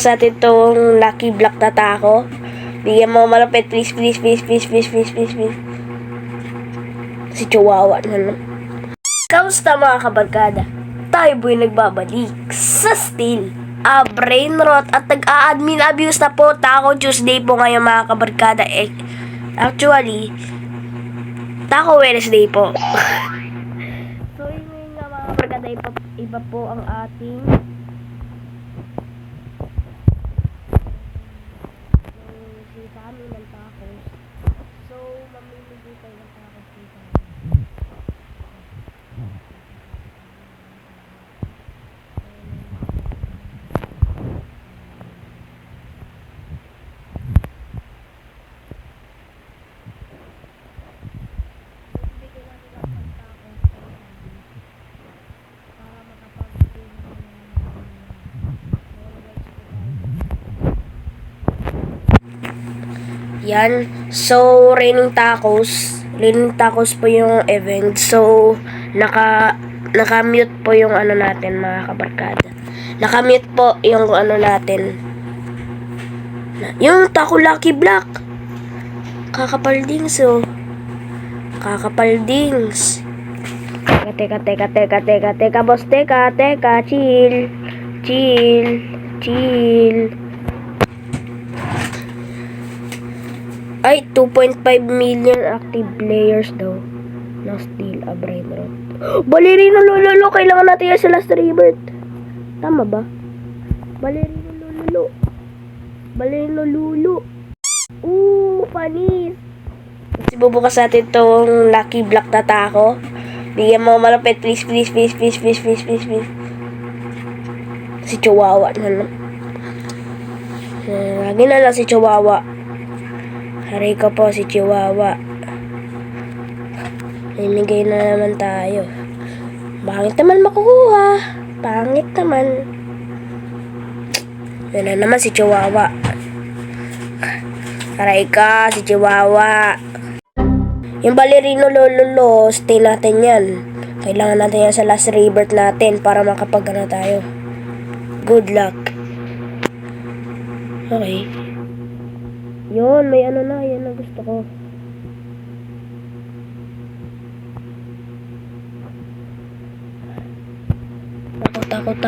Sa atin tong Lucky Block na tako. Bigyan mo malapit, please, please, please, please, please, please, please, please. Si Chihuahua na lang. Kamusta mga kabarkada? Tayo po'y nagbabalik sa Steel Brainrot at nag-a-admin abuse na po. Taco Tuesday po ngayon mga kabarkada. Actually, Taco Wednesday po. So yun ngayon nga mga kabarkada, iba po ang ating kami ng tacos. So, mamimili tayo ng tacos dito. Yan. So, Raining Tacos po yung event. So, naka-mute po yung ano natin mga kabarkada. Naka-mute po yung ano natin. Yung Taco Lucky Block. Kakapaldings oh. Kakapaldings. Teka, boss, teka, chill. Ay, 2.5 million active players daw ng Steel Brainrot. Balerino Lolo, kailangan natin yan sa last rebirth. Tama ba? Balerino Lolo. Panis. Kasi bubukas natin tong Lucky Block na tako. Bigyan mo malapit, please, please, please, please, please, please, please, please. Si Chihuahua na lang. Lagi na lang si Chihuahua. Hari ko po si Chihuahua. Imigay na naman tayo. Pangit naman makukuha. Pangit naman. Yan na naman si Chihuahua. Aray ka, si Chihuahua. Yung Balerino Lolo, stay natin yan. Kailangan natin yan sa last rebirth natin para makapag-ano tayo. Good luck. Okay. Yun, may ano na. Yan ang gusto ko. Tako. Ayun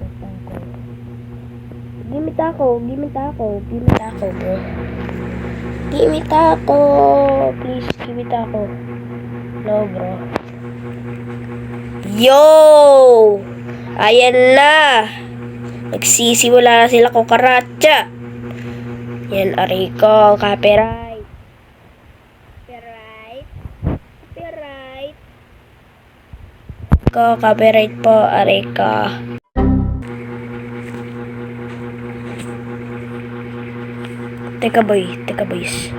ba, tako. Give me taco, bro. Give me taco. Please, give me taco. No, bro. Yo! Ayan na! Nagsisimula na sila kukaratsa. Yan, aray ko. Copyright. Copyright po, aray ko. Teka boys.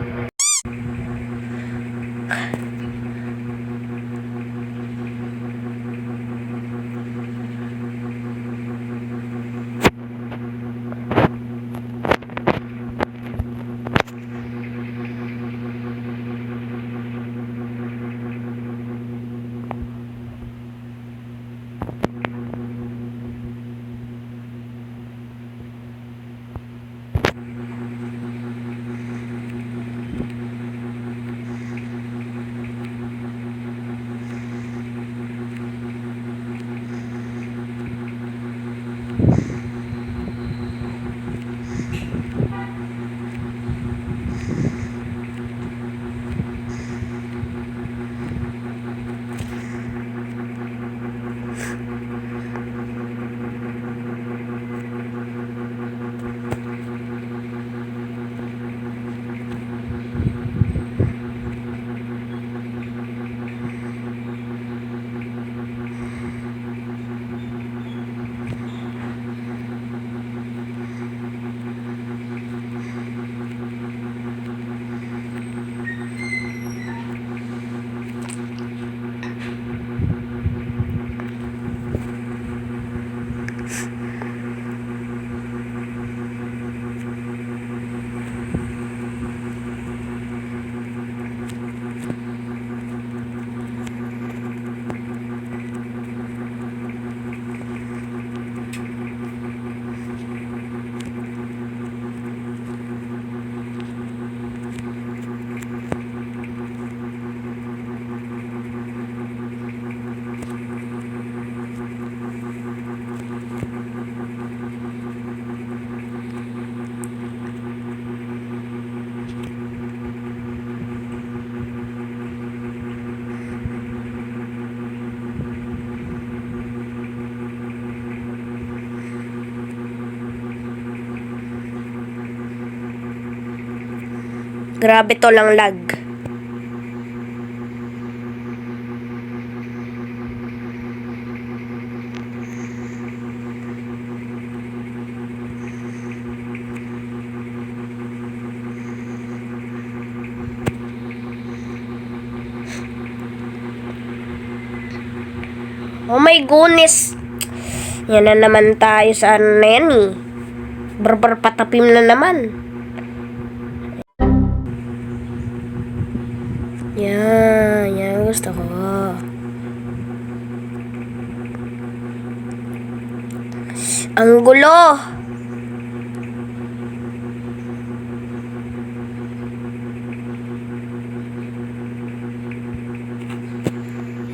Grabe to lang lag. Oh my goodness. Yan na naman tayo sa ano na yan eh. Barbar patapim na naman. Yan gusto ko. Ang gulo.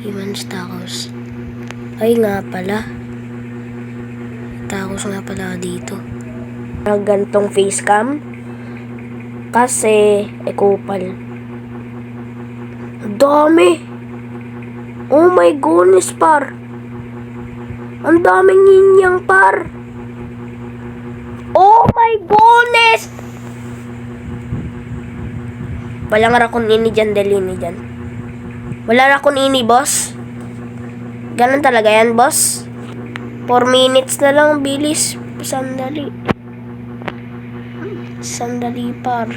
Humans tacos. Ay nga pala. Tacos nga pala dito. Gantong facecam. Kasi ekopal. Ang dami. Oh my goodness par. Ang daming ninyang par. Oh my goodness. Walang rakon ini dyan, delini dyan. Wala rakon ini, boss. Ganun talaga yan, boss. 4 minutes na lang, bilis. Sandali. Sandali par.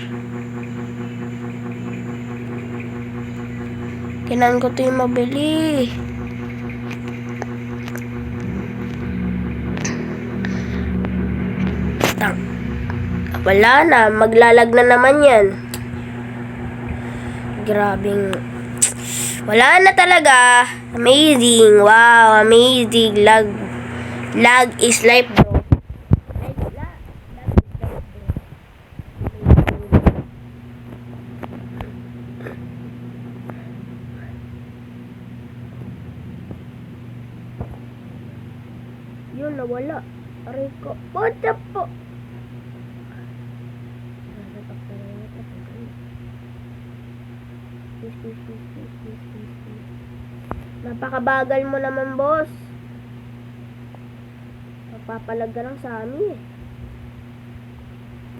Kailangan ko ito yung mabili. Wala na. Maglalag na naman yan. Grabing... Wala na talaga. Amazing. Wow, amazing. Lag is life, bro. Lag is life, bro. Yun, nawala. Aray ko. What the po? Napakabagal mo naman, boss. Magpapalag ka lang sa amin eh.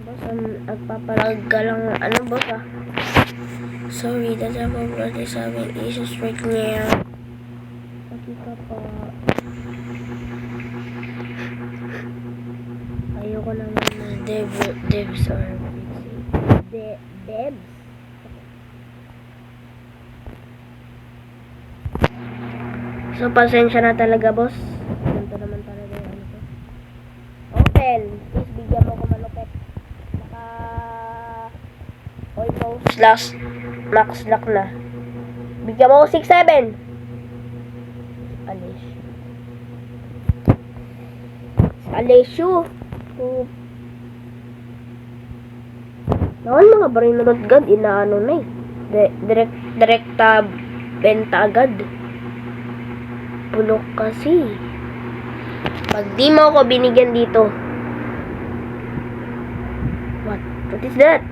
Boss, nagpapalag ka lang, ano boss ah? Sorry, that's our brother having issues right now. Pati ka pa. Ayoko naman na devs or devs. So, pasensya na talaga, boss. Ganito naman talaga yung ano ko. Open. Please, bigyan mo ko malupit. Almost max lock na. Bigyan mo ko 6-7. Alesyo. Naman mga barinurot agad. Inaano na eh. Direkta benta agad. Bulok kasi. Pag di mo ako binigyan dito. What is that?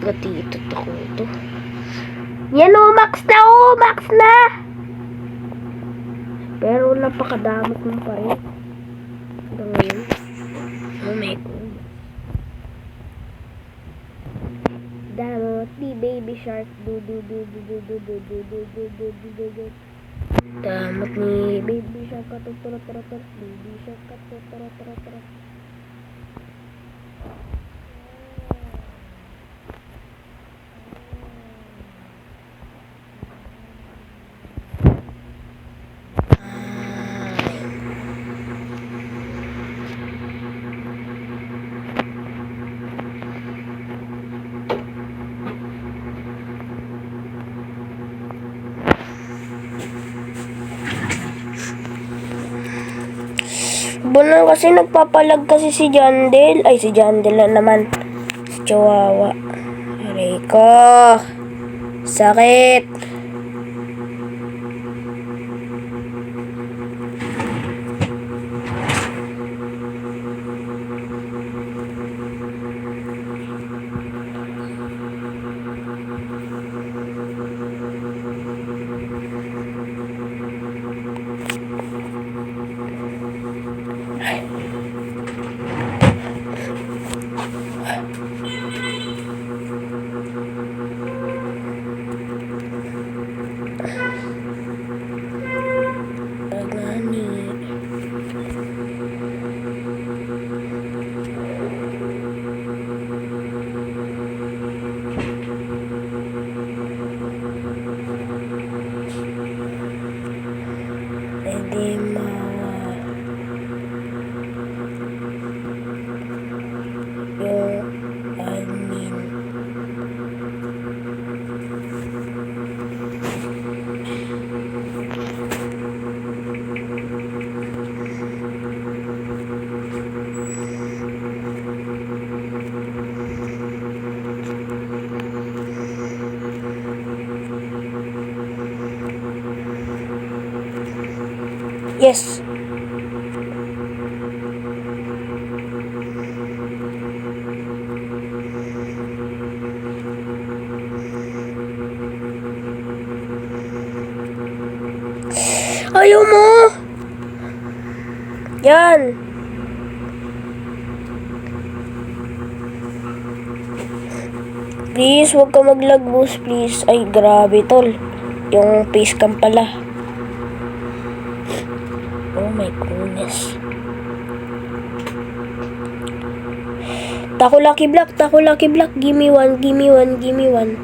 Gatito ako ito. Yan o, max na. Pero napakadamot mo pa rin. Hanggang ngayon. Oh my God. Damot ni baby shark. Damot ni baby shark. Baby shark. Bulan kasi nagpapalag kasi si Jandel. Ay, si Jandel na naman. Si Chihuahua. Aray ko. Sakit. money. Pwede yung admin. Yes. Ayaw mo. Yan. Please, huwag ka mag-lag, boss, please. Ay, grabe, tol. Yung face cam pala. Oh my goodness. Taco Lucky Block, Taco Lucky Block. Give me one, give me one, give me one.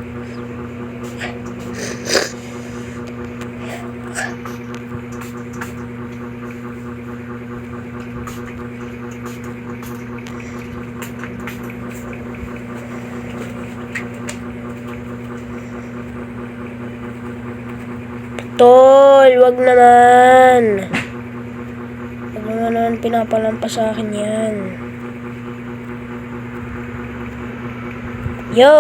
Tol, wag naman. Wag naman pinapalampas sa akin yan. Yo!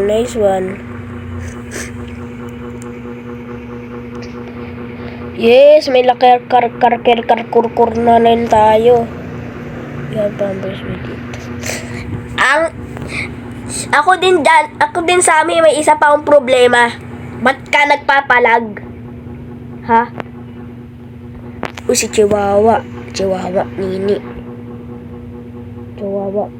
Nice one. Yes, may kurkur na rin tayo. Yan, Pampers with it. Ako din sa amin may isa pa akong problema. Ba't ka nagpapalag? Ha? O si Chihuahua. Chihuahua, Nini. Chihuahua.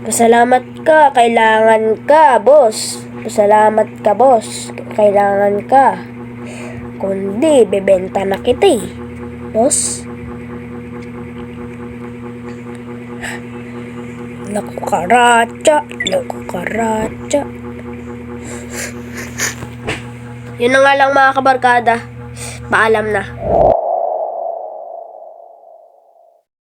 Pasalamat ka. Kailangan ka, boss. Pasalamat ka, boss. Kailangan ka. Kundi, bebenta na kita eh. Boss. Nakukaracha. Yun na nga lang mga kabarkada. Paalam na.